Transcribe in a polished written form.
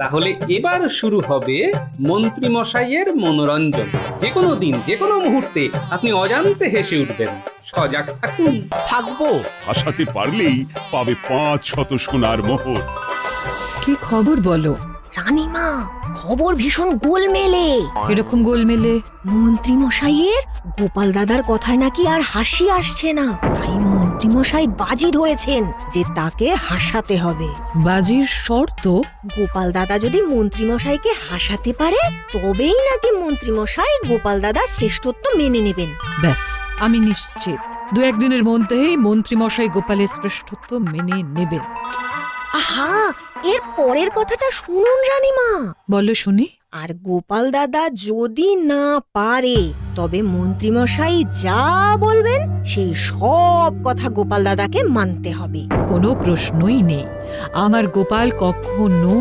তাহলে এবার শুরু হবে মন্ত্রী মশাইয়ের মনোরঞ্জন। যে কোনো দিন, যে কোনো মুহূর্তে আপনি অজান্তে হেসে উঠবেন। সজাগ থাকুন। থাকবো। হাসাতে পারলেই পাবে 500 সোনার মোহর। কি খবর বলো? রানীমা, খবর ভীষণ গোলমেলে। এরকম গোলমেলে? মন্ত্রী মশাইয়ের গোপাল দাদার কথায় নাকি আর হাসি আসছে না, তাই মন্ত্রী মশাই বাজি ধরেছেন যে তাকে হাসাতে হবে। বাজির শর্ত? গোপাল দাদা যদি মন্ত্রী মশাইকে হাসাতে পারে তবেই নাকি মন্ত্রী মশাই গোপাল দাদা শ্রেষ্ঠত্ব মেনে নেবেন। ব্যাস, আমি নিশ্চিত 2-1 দিনের মধ্যেই মন্ত্রী মশাই গোপালের শ্রেষ্ঠত্ব মেনে নেবেন। আহা, এর পরের কথাটা শুনুন রানীমা। বলো শুনি। আর গোপাল দাদা যদি না পারে তবে মন্ত্রী মশাই যা বলবেন সেই সব কথা গোপাল দাদাকে মানতে হবে। কোনো প্রশ্নই নেই, আমার গোপাল কখনো